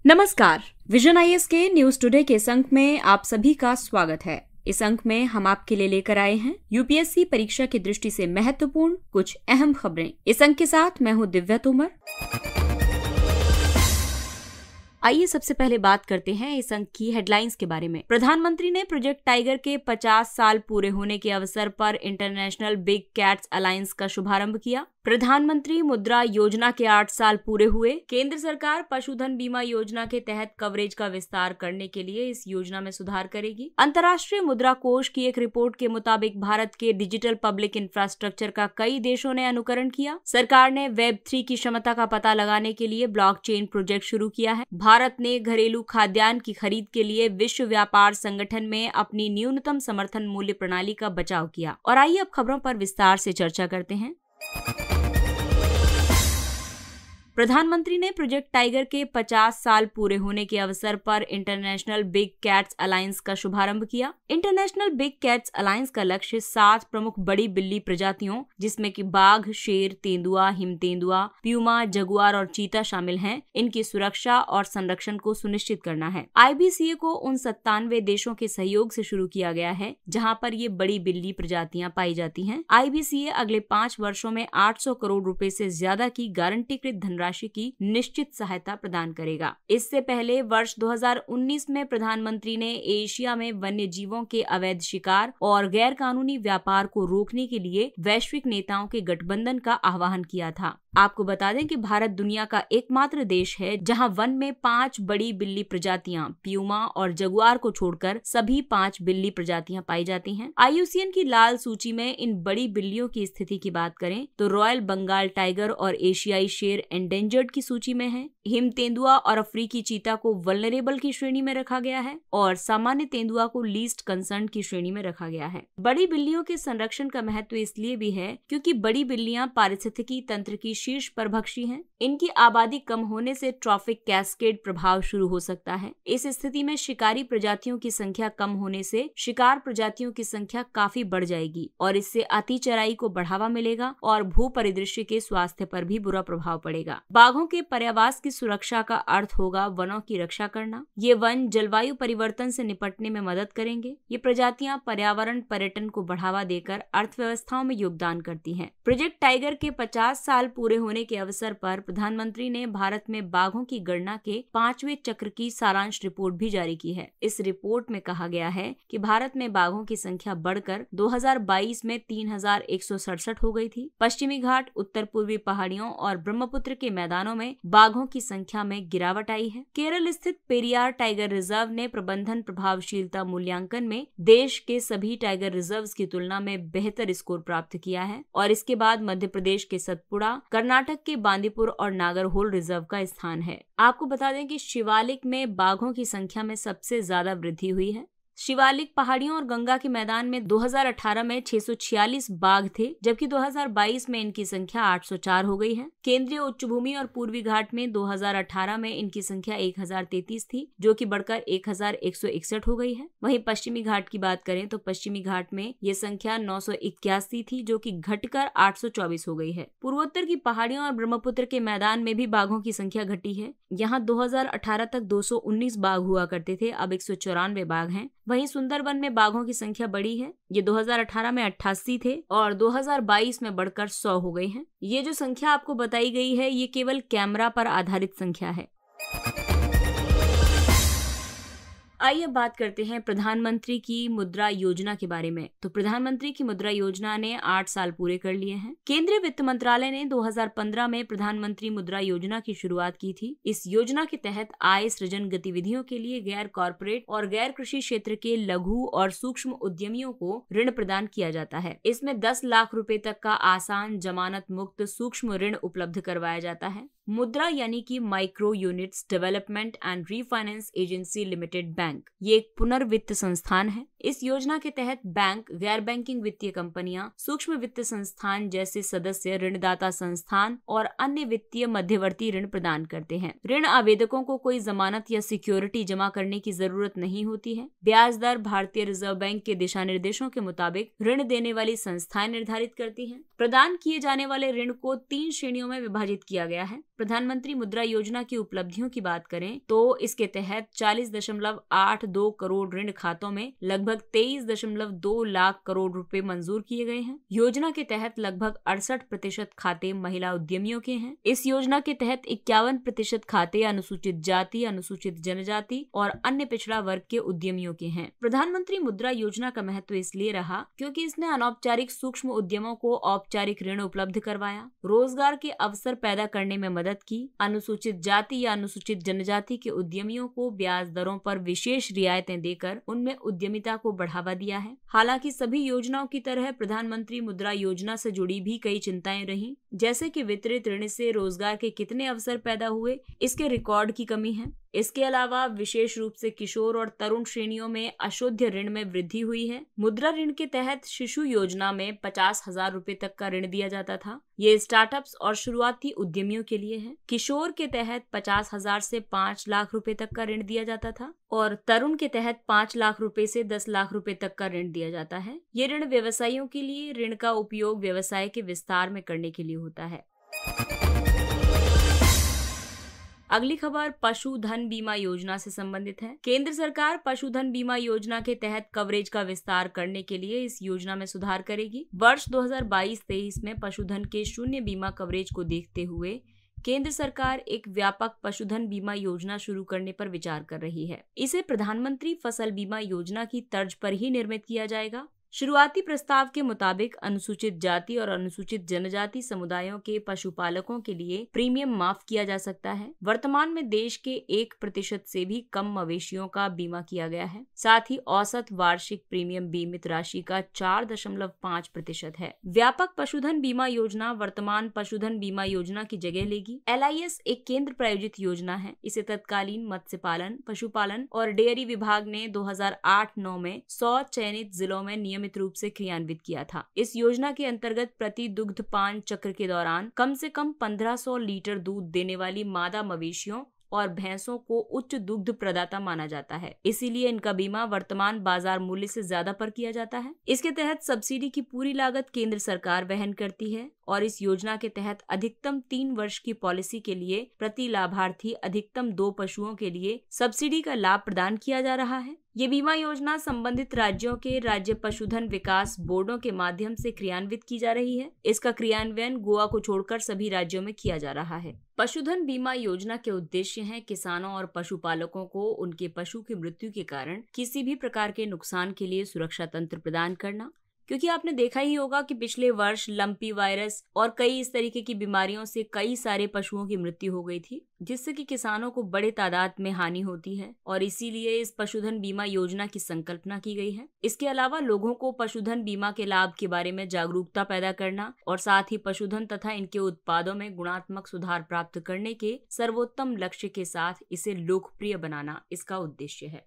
नमस्कार, vision IAS के news today के इस अंक में आप सभी का स्वागत है। इस अंक में हम आपके लिए लेकर आए हैं यूपीएससी परीक्षा की दृष्टि से महत्वपूर्ण कुछ अहम खबरें। इस अंक के साथ मैं हूं दिव्या तोमर। आइए सबसे पहले बात करते हैं इस अंक की हेडलाइंस के बारे में। प्रधानमंत्री ने प्रोजेक्ट टाइगर के 50 साल पूरे होने के अवसर पर इंटरनेशनल बिग कैट्स अलायंस का शुभारंभ किया। प्रधानमंत्री मुद्रा योजना के 8 साल पूरे हुए। केंद्र सरकार पशुधन बीमा योजना के तहत कवरेज का विस्तार करने के लिए इस योजना में सुधार करेगी। अंतर्राष्ट्रीय मुद्रा कोष की एक रिपोर्ट के मुताबिक भारत के डिजिटल पब्लिक इंफ्रास्ट्रक्चर का कई देशों ने अनुकरण किया। सरकार ने वेब 3 की क्षमता का पता लगाने के लिए ब्लॉकचेन प्रोजेक्ट शुरू किया है। भारत ने घरेलू खाद्यान्न की खरीद के लिए विश्व व्यापार संगठन में अपनी न्यूनतम समर्थन मूल्य प्रणाली का बचाव किया। और आइए अब खबरों पर विस्तार से चर्चा करते हैं। प्रधानमंत्री ने प्रोजेक्ट टाइगर के 50 साल पूरे होने के अवसर पर इंटरनेशनल बिग कैट्स अलायंस का शुभारंभ किया। इंटरनेशनल बिग कैट्स अलायंस का लक्ष्य 7 प्रमुख बड़ी बिल्ली प्रजातियों, जिसमें कि बाघ, शेर, तेंदुआ, हिम तेंदुआ, प्यूमा, जगुआर और चीता शामिल हैं, इनकी सुरक्षा और संरक्षण को सुनिश्चित करना है। IBCA को उन 97 देशों के सहयोग से शुरू किया गया है जहां पर ये बड़ी बिल्ली प्रजातियां पाई जाती हैं। IBCA अगले 5 वर्षों में 800 करोड़ रुपए से ज्यादा की गारंटीकृत धनराशि की निश्चित सहायता प्रदान करेगा। इससे पहले वर्ष 2019 में प्रधानमंत्री ने एशिया में वन्य जीवों के अवैध शिकार और गैर कानूनी व्यापार को रोकने के लिए वैश्विक नेताओं के गठबंधन का आह्वान किया था। आपको बता दें कि भारत दुनिया का एकमात्र देश है जहां वन में 5 बड़ी बिल्ली प्रजातियां प्यूमा और जगुआर को छोड़कर सभी 5 बिल्ली प्रजातियां पाई जाती हैं। IUCN की लाल सूची में इन बड़ी बिल्लियों की स्थिति की बात करें तो रॉयल बंगाल टाइगर और एशियाई शेर एंडेंजर्ड की सूची में है। हिम तेंदुआ और अफ्रीकी चीता को वल्नरेबल की श्रेणी में रखा गया है और सामान्य तेंदुआ को लीस्ट कंसर्न की श्रेणी में रखा गया है। बड़ी बिल्लियों के संरक्षण का महत्व इसलिए भी है क्योंकि बड़ी बिल्लियां पारिस्थितिकी तंत्र की शीर्ष परभक्षी हैं। इनकी आबादी कम होने से ट्रॉफिक कैस्केड प्रभाव शुरू हो सकता है। इस स्थिति में शिकारी प्रजातियों की संख्या कम होने से शिकार प्रजातियों की संख्या काफी बढ़ जाएगी और इससे अति चराई को बढ़ावा मिलेगा और भू परिदृश्य के स्वास्थ्य पर भी बुरा प्रभाव पड़ेगा। बाघों के पर्यावास की सुरक्षा का अर्थ होगा वनों की रक्षा करना। ये वन जलवायु परिवर्तन से निपटने में मदद करेंगे। ये प्रजातियां पर्यावरण पर्यटन को बढ़ावा देकर अर्थव्यवस्थाओं में योगदान करती हैं। प्रोजेक्ट टाइगर के 50 साल पूरे होने के अवसर पर प्रधानमंत्री ने भारत में बाघों की गणना के 5वें चक्र की सारांश रिपोर्ट भी जारी की है। इस रिपोर्ट में कहा गया है कि भारत में बाघों की संख्या बढ़कर 2022 में 3167 हो गई थी। पश्चिमी घाट, उत्तर पूर्वी पहाड़ियों और ब्रह्मपुत्र के मैदानों में बाघों की संख्या में गिरावट आई है। केरल स्थित पेरियार टाइगर रिजर्व ने प्रबंधन प्रभावशीलता मूल्यांकन में देश के सभी टाइगर रिजर्व्स की तुलना में बेहतर स्कोर प्राप्त किया है और इसके बाद मध्य प्रदेश के सतपुड़ा, कर्नाटक के बांदीपुर और नागरहोल रिजर्व का स्थान है। आपको बता दें कि शिवालिक में बाघों की संख्या में सबसे ज्यादा वृद्धि हुई है। शिवालिक पहाड़ियों और गंगा के मैदान में 2018 में 646 बाघ थे, जबकि 2022 में इनकी संख्या 804 हो गई है। केंद्रीय उच्च भूमि और पूर्वी घाट में 2018 में इनकी संख्या 1033 थी, जो कि बढ़कर 1161 हो गई है। वहीं पश्चिमी घाट की बात करें तो पश्चिमी घाट में ये संख्या 981 थी, जो कि घटकर 824 हो गई है। पूर्वोत्तर की पहाड़ियों और ब्रह्मपुत्र के मैदान में भी बाघों की संख्या घटी है। यहाँ 2018 तक 219 बाघ हुआ करते थे, अब 194 बाघ हैं। वहीं सुंदरबन में बाघों की संख्या बढ़ी है। ये 2018 में 88 थे और 2022 में बढ़कर 100 हो गए हैं। ये जो संख्या आपको बताई गई है ये केवल कैमरा पर आधारित संख्या है। आइए अब बात करते हैं प्रधानमंत्री की मुद्रा योजना के बारे में। तो प्रधानमंत्री की मुद्रा योजना ने 8 साल पूरे कर लिए हैं। केंद्रीय वित्त मंत्रालय ने 2015 में प्रधानमंत्री मुद्रा योजना की शुरुआत की थी। इस योजना के तहत आय सृजन गतिविधियों के लिए गैर कॉर्पोरेट और गैर कृषि क्षेत्र के लघु और सूक्ष्म उद्यमियों को ऋण प्रदान किया जाता है। इसमें 10 लाख रुपए तक का आसान जमानत मुक्त सूक्ष्म ऋण उपलब्ध करवाया जाता है। मुद्रा यानी कि micro units development and refinance agency limited bank, ये एक पुनर्वित्त संस्थान है इस योजना के तहत बैंक, गैर बैंकिंग वित्तीय कंपनियां, सूक्ष्म वित्त संस्थान जैसे सदस्य ऋणदाता संस्थान और अन्य वित्तीय मध्यवर्ती ऋण प्रदान करते हैं। ऋण आवेदकों को कोई जमानत या सिक्योरिटी जमा करने की जरूरत नहीं होती है। ब्याज दर भारतीय रिजर्व बैंक के दिशा निर्देशों के मुताबिक ऋण देने वाली संस्थाएं निर्धारित करती हैं। प्रदान किए जाने वाले ऋण को 3 श्रेणियों में विभाजित किया गया है। प्रधानमंत्री मुद्रा योजना की उपलब्धियों की बात करें तो इसके तहत 40.82 करोड़ ऋण खातों में लगभग 23.2 लाख करोड़ रुपए मंजूर किए गए हैं। योजना के तहत लगभग 68% खाते महिला उद्यमियों के हैं। इस योजना के तहत 51% खाते अनुसूचित जाति, अनुसूचित जनजाति और अन्य पिछड़ा वर्ग के उद्यमियों के हैं। प्रधानमंत्री मुद्रा योजना का महत्व इसलिए रहा क्योंकि इसने अनौपचारिक सूक्ष्म उद्यमों को औपचारिक ऋण उपलब्ध करवाया, रोजगार के अवसर पैदा करने में मदद की, अनुसूचित जाति या अनुसूचित जनजाति के उद्यमियों को ब्याज दरों पर विशेष रियायतें देकर उनमें उद्यमिता को बढ़ावा दिया है। हालांकि सभी योजनाओं की तरह प्रधानमंत्री मुद्रा योजना से जुड़ी भी कई चिंताएं रहीं, जैसे कि वितरित ऋण से रोजगार के कितने अवसर पैदा हुए, इसके रिकॉर्ड की कमी है। इसके अलावा विशेष रूप से किशोर और तरुण श्रेणियों में अशुद्ध ऋण में वृद्धि हुई है। मुद्रा ऋण के तहत शिशु योजना में 50,000 रुपए तक का ऋण दिया जाता था। ये स्टार्टअप्स और शुरुआती उद्यमियों के लिए है। किशोर के तहत 50,000 से 5 लाख रुपए तक का ऋण दिया जाता था और तरुण के तहत 5 लाख रुपए से 10 लाख रुपए तक का ऋण दिया जाता है। ये ऋण व्यवसायियों के लिए, ऋण का उपयोग व्यवसाय के विस्तार में करने के लिए होता है। अगली खबर पशुधन बीमा योजना से संबंधित है। केंद्र सरकार पशुधन बीमा योजना के तहत कवरेज का विस्तार करने के लिए इस योजना में सुधार करेगी। वर्ष 2022-23 में पशुधन के शून्य बीमा कवरेज को देखते हुए केंद्र सरकार एक व्यापक पशुधन बीमा योजना शुरू करने पर विचार कर रही है। इसे प्रधानमंत्री फसल बीमा योजना की तर्ज पर ही निर्मित किया जाएगा। शुरुआती प्रस्ताव के मुताबिक अनुसूचित जाति और अनुसूचित जनजाति समुदायों के पशुपालकों के लिए प्रीमियम माफ किया जा सकता है। वर्तमान में देश के 1% से भी कम मवेशियों का बीमा किया गया है। साथ ही औसत वार्षिक प्रीमियम बीमित राशि का 4.5% है। व्यापक पशुधन बीमा योजना वर्तमान पशुधन बीमा योजना की जगह लेगी। LIS एक केंद्र प्रायोजित योजना है। इसे तत्कालीन मत्स्य पालन, पशुपालन और डेयरी विभाग ने 2008-9 में 100 चयनित जिलों में नियमित रूप से क्रियान्वित किया था। इस योजना के अंतर्गत प्रति दुग्धपान चक्र के दौरान कम से कम 1500 लीटर दूध देने वाली मादा मवेशियों और भैंसों को उच्च दुग्ध प्रदाता माना जाता है। इसीलिए इनका बीमा वर्तमान बाजार मूल्य से ज्यादा पर किया जाता है। इसके तहत सब्सिडी की पूरी लागत केंद्र सरकार वहन करती है और इस योजना के तहत अधिकतम 3 वर्ष की पॉलिसी के लिए प्रति लाभार्थी अधिकतम 2 पशुओं के लिए सब्सिडी का लाभ प्रदान किया जा रहा है। ये बीमा योजना संबंधित राज्यों के राज्य पशुधन विकास बोर्डों के माध्यम से क्रियान्वित की जा रही है। इसका क्रियान्वयन गोवा को छोड़कर सभी राज्यों में किया जा रहा है। पशुधन बीमा योजना के उद्देश्य हैं किसानों और पशुपालकों को उनके पशु की मृत्यु के कारण किसी भी प्रकार के नुकसान के लिए सुरक्षा तंत्र प्रदान करना। क्योंकि आपने देखा ही होगा कि पिछले वर्ष लंपी वायरस और कई इस तरीके की बीमारियों से कई सारे पशुओं की मृत्यु हो गई थी, जिससे कि किसानों को बड़े तादाद में हानि होती है और इसीलिए इस पशुधन बीमा योजना की संकल्पना की गई है। इसके अलावा लोगों को पशुधन बीमा के लाभ के बारे में जागरूकता पैदा करना और साथ ही पशुधन तथा इनके उत्पादों में गुणात्मक सुधार प्राप्त करने के सर्वोत्तम लक्ष्य के साथ इसे लोकप्रिय बनाना इसका उद्देश्य है।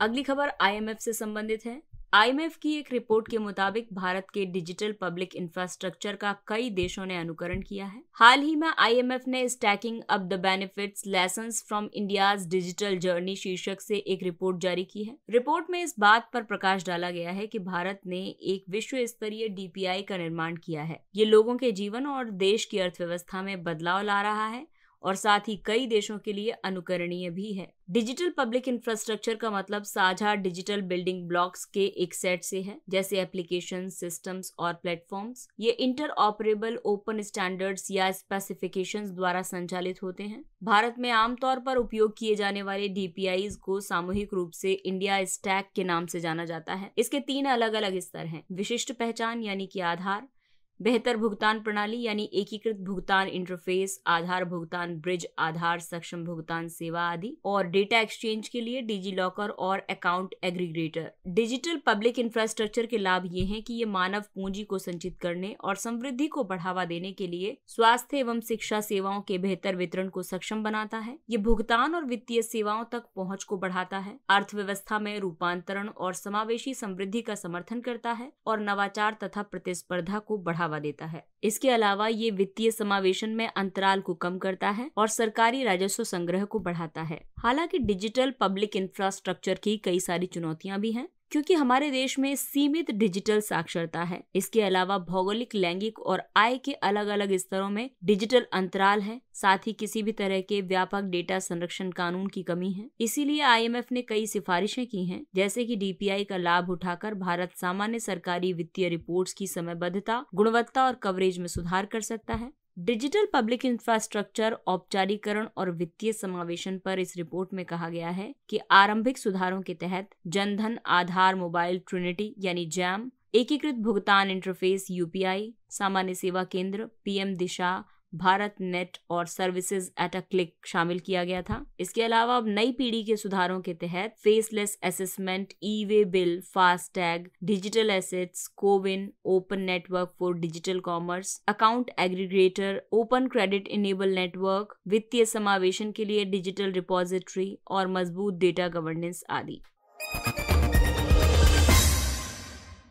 अगली खबर IMF से संबंधित है। IMF की एक रिपोर्ट के मुताबिक भारत के डिजिटल पब्लिक इंफ्रास्ट्रक्चर का कई देशों ने अनुकरण किया है। हाल ही में IMF ने stacking up the benefits lessons from India's digital journey शीर्षक से एक रिपोर्ट जारी की है। रिपोर्ट में इस बात पर प्रकाश डाला गया है कि भारत ने एक विश्व स्तरीय DPI का निर्माण किया है। ये लोगों के जीवन और देश की अर्थव्यवस्था में बदलाव ला रहा है और साथ ही कई देशों के लिए अनुकरणीय भी है। डिजिटल पब्लिक इंफ्रास्ट्रक्चर का मतलब साझा डिजिटल बिल्डिंग ब्लॉक्स के एक सेट से है, जैसे एप्लीकेशन, सिस्टम्स और प्लेटफॉर्म्स। ये इंटरऑपरेबल ओपन स्टैंडर्ड्स या स्पेसिफिकेशंस द्वारा संचालित होते हैं। भारत में आमतौर पर उपयोग किए जाने वाले DPIs को सामूहिक रूप से इंडिया स्टैक के नाम से जाना जाता है। इसके 3 अलग अलग स्तर हैं: विशिष्ट पहचान यानी कि आधार, बेहतर भुगतान प्रणाली यानी एकीकृत भुगतान इंटरफेस, आधार भुगतान ब्रिज, आधार सक्षम भुगतान सेवा आदि, और डेटा एक्सचेंज के लिए डिजी लॉकर और account aggregator. Digital public infrastructure के लाभ ये हैं कि ये मानव पूंजी को संचित करने और समृद्धि को बढ़ावा देने के लिए स्वास्थ्य एवं शिक्षा सेवाओं के बेहतर वितरण को सक्षम बनाता है। ये भुगतान और वित्तीय सेवाओं तक पहुंच को बढ़ाता है, अर्थव्यवस्था में रूपांतरण और समावेशी समृद्धि का समर्थन करता है और नवाचार तथा प्रतिस्पर्धा को बढ़ावा देता है। इसके अलावा ये वित्तीय समावेशन में अंतराल को कम करता है और सरकारी राजस्व संग्रह को बढ़ाता है। हालांकि डिजिटल पब्लिक इंफ्रास्ट्रक्चर की कई सारी चुनौतियां भी हैं, क्योंकि हमारे देश में सीमित डिजिटल साक्षरता है। इसके अलावा भौगोलिक, लैंगिक और आय के अलग अलग स्तरों में डिजिटल अंतराल है। साथ ही किसी भी तरह के व्यापक डेटा संरक्षण कानून की कमी है। इसीलिए IMF ने कई सिफारिशें की हैं, जैसे कि DPI का लाभ उठाकर भारत सामान्य सरकारी वित्तीय रिपोर्ट्स की समयबद्धता, गुणवत्ता और कवरेज में सुधार कर सकता है। डिजिटल पब्लिक इंफ्रास्ट्रक्चर, औपचारीकरण और वित्तीय समावेशन पर इस रिपोर्ट में कहा गया है कि आरंभिक सुधारों के तहत जनधन, आधार मोबाइल ट्रिनिटी यानी जैम, एकीकृत भुगतान इंटरफेस UPI, सामान्य सेवा केंद्र, PM दिशा, भारत नेट और सर्विसेज एट अ क्लिक शामिल किया गया था। इसके अलावा अब नई पीढ़ी के सुधारों के तहत faceless assessment, e-way bill, FASTag, digital assets, CoWIN, open network for digital commerce, account aggregator, open credit enable network, वित्तीय समावेशन के लिए डिजिटल रिपोजिटरी और मजबूत डेटा गवर्नेंस आदि।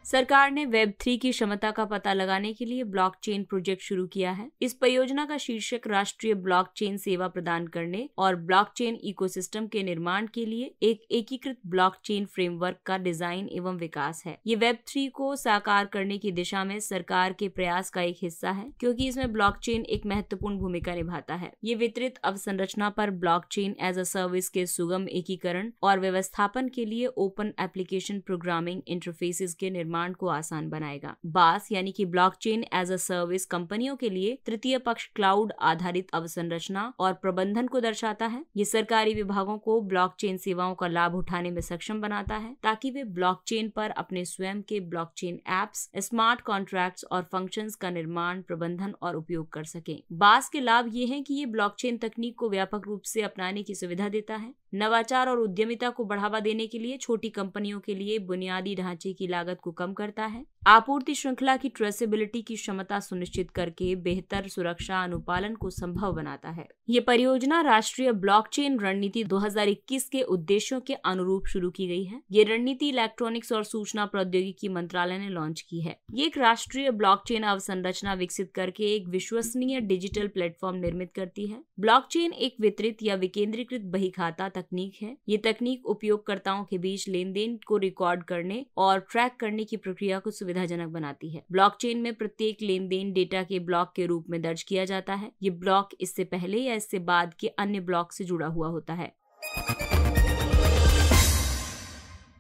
सरकार ने Web3 की क्षमता का पता लगाने के लिए ब्लॉकचेन प्रोजेक्ट शुरू किया है। इस परियोजना का शीर्षक राष्ट्रीय ब्लॉकचेन सेवा प्रदान करने और ब्लॉकचेन इकोसिस्टम के निर्माण के लिए एक एकीकृत ब्लॉकचेन फ्रेमवर्क का डिजाइन एवं विकास है। ये Web3 को साकार करने की दिशा में सरकार के प्रयास का एक हिस्सा है, क्योंकि इसमें ब्लॉकचेन एक महत्वपूर्ण भूमिका निभाता है। ये वितरित अवसंरचना पर ब्लॉकचेन एज अ सर्विस के सुगम एकीकरण और व्यवस्थापन के लिए ओपन एप्लीकेशन प्रोग्रामिंग इंटरफेसेस के निर्माण को आसान बनाएगा। बास यानी कि ब्लॉकचेन एज अ सर्विस कंपनियों के लिए तृतीय पक्ष क्लाउड आधारित अवसंरचना और प्रबंधन को दर्शाता है। ये सरकारी विभागों को ब्लॉकचेन सेवाओं का लाभ उठाने में सक्षम बनाता है, ताकि वे ब्लॉकचेन पर अपने स्वयं के ब्लॉकचेन एप्स, स्मार्ट कॉन्ट्रैक्ट्स और फंक्शंस का निर्माण, प्रबंधन और उपयोग कर सकें। बास के लाभ ये हैं कि ये ब्लॉकचेन तकनीक को व्यापक रूप से अपनाने की सुविधा देता है, नवाचार और उद्यमिता को बढ़ावा देने के लिए छोटी कंपनियों के लिए बुनियादी ढांचे की लागत को कम करता है, आपूर्ति श्रृंखला की ट्रेसेबिलिटी की क्षमता सुनिश्चित करके बेहतर सुरक्षा अनुपालन को संभव बनाता है। ये परियोजना राष्ट्रीय ब्लॉकचेन रणनीति 2021 के उद्देश्यों के अनुरूप शुरू की गई है। ये रणनीति इलेक्ट्रॉनिक्स और सूचना प्रौद्योगिकी मंत्रालय ने लॉन्च की है। ये एक राष्ट्रीय ब्लॉकचेन अवसंरचना विकसित करके एक विश्वसनीय डिजिटल प्लेटफॉर्म निर्मित करती है। ब्लॉकचेन एक वितरित या विकेंद्रीकृत बहीखाता तकनीक है। ये तकनीक उपयोगकर्ताओं के बीच लेन देन को रिकॉर्ड करने और ट्रैक करने की प्रक्रिया को सुविधाजनक बनाती है। ब्लॉकचेन में प्रत्येक लेन देन डेटा के ब्लॉक के रूप में दर्ज किया जाता है। ये ब्लॉक इससे पहले या इससे बाद के अन्य ब्लॉक से जुड़ा हुआ होता है।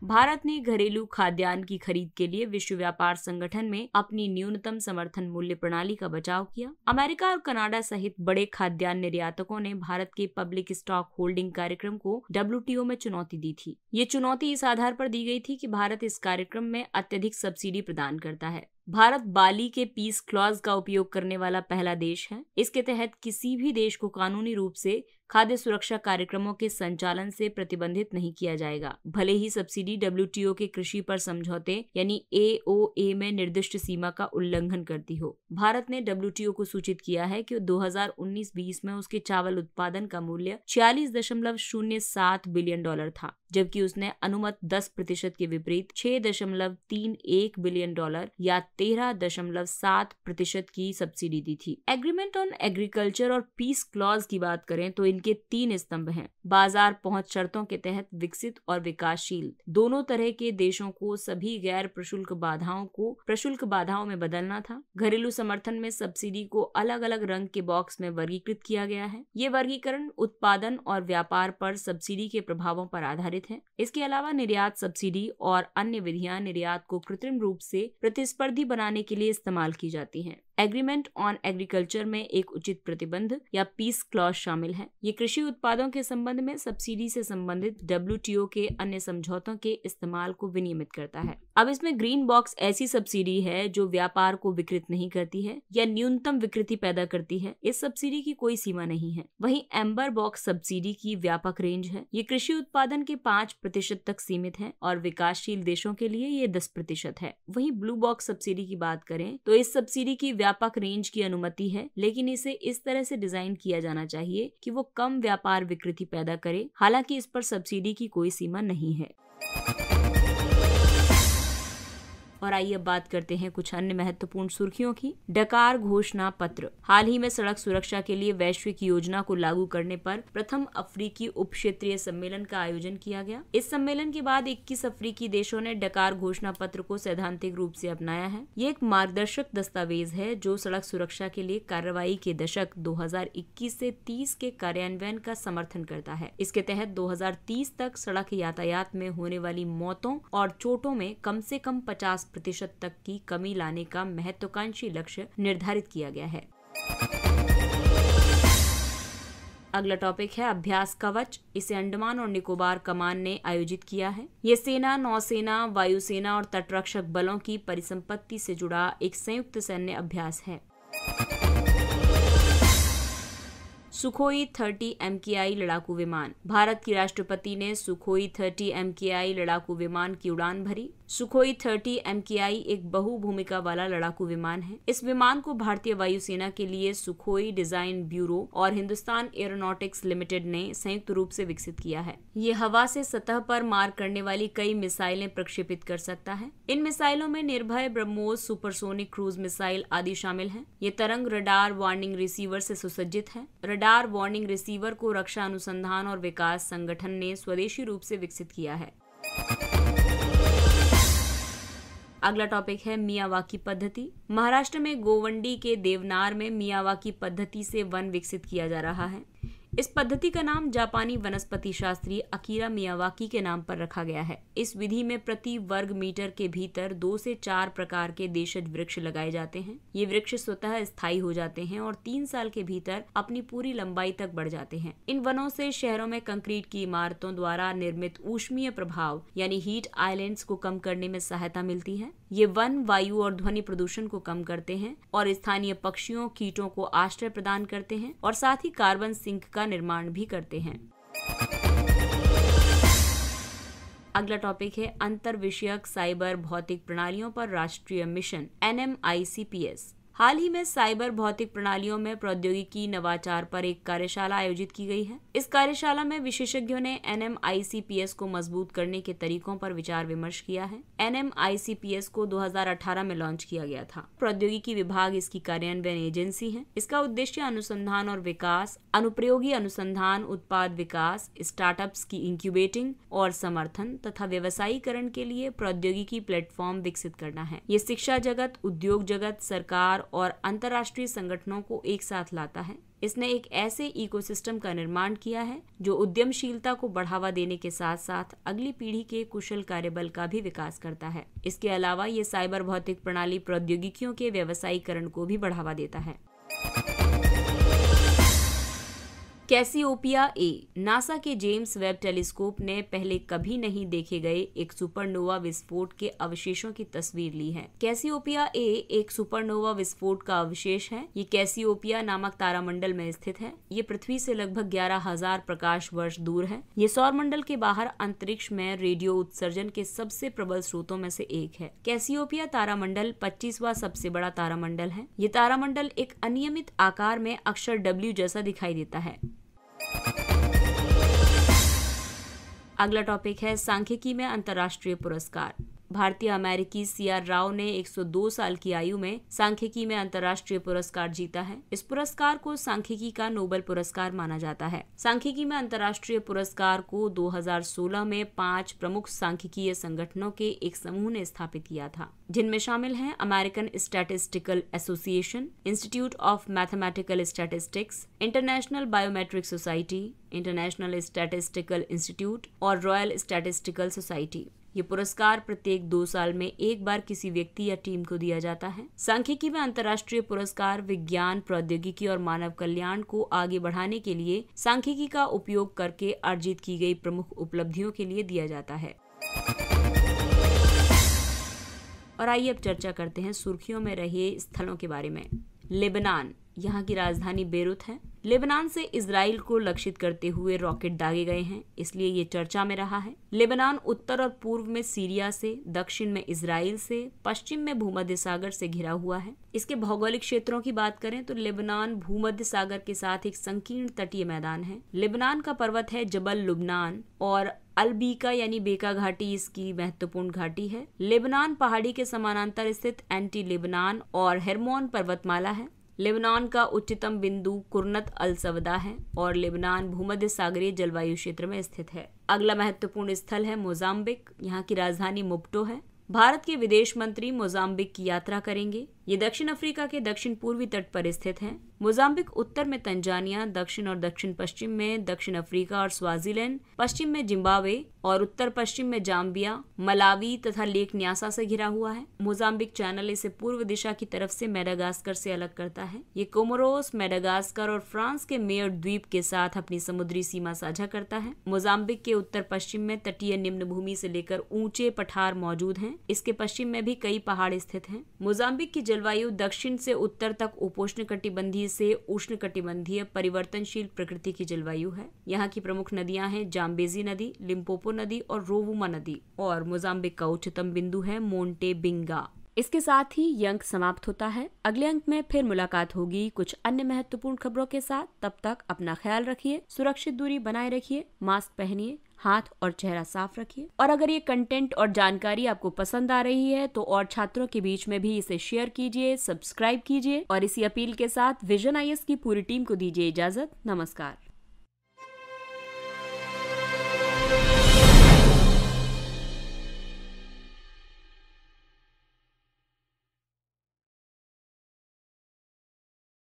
भारत ने घरेलू खाद्यान्न की खरीद के लिए विश्व व्यापार संगठन में अपनी न्यूनतम समर्थन मूल्य प्रणाली का बचाव किया। अमेरिका और कनाडा सहित बड़े खाद्यान्न निर्यातकों ने भारत के पब्लिक स्टॉक होल्डिंग कार्यक्रम को WTO में चुनौती दी थी। ये चुनौती इस आधार पर दी गई थी कि भारत इस कार्यक्रम में अत्यधिक सब्सिडी प्रदान करता है। भारत बाली के पीस क्लॉज का उपयोग करने वाला पहला देश है। इसके तहत किसी भी देश को कानूनी रूप से खाद्य सुरक्षा कार्यक्रमों के संचालन से प्रतिबंधित नहीं किया जाएगा, भले ही सब्सिडी WTO के कृषि पर समझौते यानी AOA में निर्दिष्ट सीमा का उल्लंघन करती हो। भारत ने WTO को सूचित किया है कि 2019-20 में उसके चावल उत्पादन का मूल्य $46.07 बिलियन था, जबकि उसने अनुमत 10% के विपरीत $6.31 बिलियन या 13.7% की सब्सिडी दी थी। एग्रीमेंट ऑन एग्रीकल्चर और पीस क्लॉज की बात करें तो इनके 3 स्तंभ हैं। बाजार पहुंच शर्तों के तहत विकसित और विकासशील। दोनों तरह के देशों को सभी गैर प्रशुल्क बाधाओं को प्रशुल्क बाधाओं में बदलना था। घरेलू समर्थन में सब्सिडी को अलग अलग रंग के बॉक्स में वर्गीकृत किया गया है। ये वर्गीकरण उत्पादन और व्यापार पर सब्सिडी के प्रभावों पर आधारित है। इसके अलावा निर्यात सब्सिडी और अन्य विधियां निर्यात को कृत्रिम रूप से प्रतिस्पर्धी बनाने के लिए इस्तेमाल की जाती हैं। एग्रीमेंट ऑन एग्रीकल्चर में एक उचित प्रतिबंध या पीस क्लॉज शामिल है। ये कृषि उत्पादों के संबंध में सब्सिडी से संबंधित WTO के अन्य समझौतों के इस्तेमाल को विनियमित करता है। अब इसमें ग्रीन बॉक्स ऐसी सब्सिडी है जो व्यापार को विकृत नहीं करती है या न्यूनतम विकृति पैदा करती है। इस सब्सिडी की कोई सीमा नहीं है। वहीं एम्बर बॉक्स सब्सिडी की व्यापक रेंज है। ये कृषि उत्पादन के 5% तक सीमित है और विकासशील देशों के लिए ये 10% है। वहीं ब्लू बॉक्स सब्सिडी की बात करें तो इस सब्सिडी की व्यापक रेंज की अनुमति है, लेकिन इसे इस तरह से डिजाइन किया जाना चाहिए कि वो कम व्यापार विकृति पैदा करे। हालांकि इस पर सब्सिडी की कोई सीमा नहीं है। और आइए अब बात करते हैं कुछ अन्य महत्वपूर्ण सुर्खियों की। डकार घोषणा पत्र। हाल ही में सड़क सुरक्षा के लिए वैश्विक योजना को लागू करने पर प्रथम अफ्रीकी उप क्षेत्रीय सम्मेलन का आयोजन किया गया। इस सम्मेलन के बाद 21 अफ्रीकी देशों ने डकार घोषणा पत्र को सैद्धांतिक रूप से अपनाया है। ये एक मार्गदर्शक दस्तावेज है जो सड़क सुरक्षा के लिए कार्रवाई के दशक 2021 से 30 के कार्यान्वयन का समर्थन करता है। इसके तहत 2030 तक सड़क यातायात में होने वाली मौतों और चोटों में कम से कम 50% तक की कमी लाने का महत्वाकांक्षी लक्ष्य निर्धारित किया गया है। अगला टॉपिक है अभ्यास कवच। इसे अंडमान और निकोबार कमान ने आयोजित किया है। ये सेना, नौसेना, वायुसेना और तटरक्षक बलों की परिसंपत्ति से जुड़ा एक संयुक्त सैन्य अभ्यास है। सुखोई 30 MKI लड़ाकू विमान। भारत की राष्ट्रपति ने सुखोई 30 MKI लड़ाकू विमान की उड़ान भरी। सुखोई 30 MKI एक बहुभूमिका वाला लड़ाकू विमान है। इस विमान को भारतीय वायुसेना के लिए सुखोई डिजाइन ब्यूरो और हिंदुस्तान एरोनॉटिक्स लिमिटेड ने संयुक्त रूप से विकसित किया है। ये हवा से सतह पर मार करने वाली कई मिसाइलें प्रक्षेपित कर सकता है। इन मिसाइलों में निर्भय, ब्रह्मोस, सुपरसोनिक क्रूज मिसाइल आदि शामिल हैं। ये तरंग रडार वार्निंग रिसीवर से सुसज्जित है। रडार वार्निंग रिसीवर को रक्षा अनुसंधान और विकास संगठन ने स्वदेशी रूप से विकसित किया है। अगला टॉपिक है मियावाकी पद्धति। महाराष्ट्र में गोवंडी के देवनार में मियावाकी पद्धति से वन विकसित किया जा रहा है। इस पद्धति का नाम जापानी वनस्पति शास्त्री अकीरा मियावाकी के नाम पर रखा गया है। इस विधि में प्रति वर्ग मीटर के भीतर 2 से 4 प्रकार के देशज वृक्ष लगाए जाते हैं। ये वृक्ष स्वतः स्थायी हो जाते हैं और 3 साल के भीतर अपनी पूरी लंबाई तक बढ़ जाते हैं। इन वनों से शहरों में कंक्रीट की इमारतों द्वारा निर्मित ऊष्मीय प्रभाव यानी हीट आइलैंड्स को कम करने में सहायता मिलती है। ये वन वायु और ध्वनि प्रदूषण को कम करते हैं और स्थानीय पक्षियों, कीटों को आश्रय प्रदान करते हैं और साथ ही कार्बन सिंक का निर्माण भी करते हैं। अगला टॉपिक है अंतर विषयक साइबर भौतिक प्रणालियों पर राष्ट्रीय मिशन NMICPS। हाल ही में साइबर भौतिक प्रणालियों में प्रौद्योगिकी नवाचार पर एक कार्यशाला आयोजित की गई है। इस कार्यशाला में विशेषज्ञों ने NMICPS को मजबूत करने के तरीकों पर विचार विमर्श किया है। NMICPS को 2018 में लॉन्च किया गया था। प्रौद्योगिकी विभाग इसकी कार्यान्वयन एजेंसी है। इसका उद्देश्य अनुसंधान और विकास, अनुप्रयोगी अनुसंधान, उत्पाद विकास, स्टार्टअप्स की इंक्यूबेटिंग और समर्थन तथा व्यवसायीकरण के लिए प्रौद्योगिकी प्लेटफॉर्म विकसित करना है। ये शिक्षा जगत, उद्योग जगत, सरकार और अंतर्राष्ट्रीय संगठनों को एक साथ लाता है। इसने एक ऐसे इकोसिस्टम का निर्माण किया है जो उद्यमशीलता को बढ़ावा देने के साथ साथ अगली पीढ़ी के कुशल कार्यबल का भी विकास करता है। इसके अलावा ये साइबर भौतिक प्रणाली प्रौद्योगिकियों के व्यवसायीकरण को भी बढ़ावा देता है। Cassiopeia A। नासा के जेम्स वेब टेलीस्कोप ने पहले कभी नहीं देखे गए एक सुपरनोवा विस्फोट के अवशेषों की तस्वीर ली है। कैसियोपिया A एक सुपरनोवा विस्फोट का अवशेष है। ये कैसियोपिया नामक तारामंडल में स्थित है। ये पृथ्वी से लगभग 11,000 प्रकाश वर्ष दूर है। ये सौरमंडल के बाहर अंतरिक्ष में रेडियो उत्सर्जन के सबसे प्रबल स्रोतों में से एक है। कैसियोपिया तारामंडल 25वां सबसे बड़ा तारामंडल है। ये तारामंडल एक अनियमित आकार में अक्षर W जैसा दिखाई देता है। अगला टॉपिक है सांख्यिकी में अंतर्राष्ट्रीय पुरस्कार। भारतीय अमेरिकी CR राव ने 102 साल की आयु में सांख्यिकी में अंतर्राष्ट्रीय पुरस्कार जीता है। इस पुरस्कार को सांख्यिकी का नोबेल पुरस्कार माना जाता है। सांख्यिकी में अंतर्राष्ट्रीय पुरस्कार को 2016 में 5 प्रमुख सांख्यिकीय संगठनों के एक समूह ने स्थापित किया था, जिनमें शामिल हैं American statistical association, institute of mathematical statistics, international biometric society, international statistical institute और रॉयल स्टैटिस्टिकल सोसाइटी। ये पुरस्कार प्रत्येक 2 साल में एक बार किसी व्यक्ति या टीम को दिया जाता है। सांख्यिकी में अंतर्राष्ट्रीय पुरस्कार विज्ञान, प्रौद्योगिकी और मानव कल्याण को आगे बढ़ाने के लिए सांख्यिकी का उपयोग करके अर्जित की गई प्रमुख उपलब्धियों के लिए दिया जाता है। और आइए अब चर्चा करते हैं सुर्खियों में रहे स्थलों के बारे में। लेबनान, यहाँ की राजधानी बेरूत है। लेबनान से इजराइल को लक्षित करते हुए रॉकेट दागे गए हैं, इसलिए ये चर्चा में रहा है। लेबनान उत्तर और पूर्व में सीरिया से, दक्षिण में इजराइल से, पश्चिम में भूमध्य सागर से घिरा हुआ है। इसके भौगोलिक क्षेत्रों की बात करें तो लेबनान भूमध्य सागर के साथ एक संकीर्ण तटीय मैदान है। लेबनान का पर्वत है जबल लुबनान और अलबीका यानी बेका घाटी इसकी महत्वपूर्ण घाटी है। लेबनान पहाड़ी के समानांतर स्थित एंटी लेबनान और हेरमोन पर्वतमाला है। लेबनान का उच्चतम बिंदु कुर्नत अल सवदा है और लेबनान भूमध्य सागरीय जलवायु क्षेत्र में स्थित है। अगला महत्वपूर्ण स्थल है मोजाम्बिक, यहाँ की राजधानी मुप्टो है। भारत के विदेश मंत्री मोजाम्बिक की यात्रा करेंगे। ये दक्षिण अफ्रीका के दक्षिण पूर्वी तट पर स्थित है। मोजाम्बिक उत्तर में तंजानिया, दक्षिण और दक्षिण पश्चिम में दक्षिण अफ्रीका और स्वाजीलैंड, पश्चिम में जिम्बाब्वे और उत्तर पश्चिम में जाम्बिया, मलावी तथा लेक न्यासा से घिरा हुआ है। मोजाम्बिक चैनल इसे पूर्व दिशा की तरफ से मेडागास्कर से अलग करता है। ये कोमोरोस, मेडागास्कर और फ्रांस के मेयर द्वीप के साथ अपनी समुद्री सीमा साझा करता है। मोजाम्बिक के उत्तर पश्चिम में तटीय निम्न भूमि से लेकर ऊंचे पठार मौजूद हैं। इसके पश्चिम में भी कई पहाड़ स्थित हैं। मोजाम्बिक की जलवायु दक्षिण से उत्तर तक उपोष्णकटिबंधीय से उष्णकटिबंधीय परिवर्तनशील प्रकृति की जलवायु है। यहाँ की प्रमुख नदियां हैं जाम्बेजी नदी, लिम्पोपो नदी और रोवुमा नदी और मोजाम्बिक का उच्चतम बिंदु है मोंटे बिंगा। इसके साथ ही ये अंक समाप्त होता है। अगले अंक में फिर मुलाकात होगी कुछ अन्य महत्वपूर्ण खबरों के साथ। तब तक अपना ख्याल रखिए, सुरक्षित दूरी बनाए रखिए, मास्क पहनिए, हाथ और चेहरा साफ रखिए। और अगर ये कंटेंट और जानकारी आपको पसंद आ रही है तो और छात्रों के बीच में भी इसे शेयर कीजिए, सब्सक्राइब कीजिए और इसी अपील के साथ विजन IAS की पूरी टीम को दीजिए इजाजत। नमस्कार।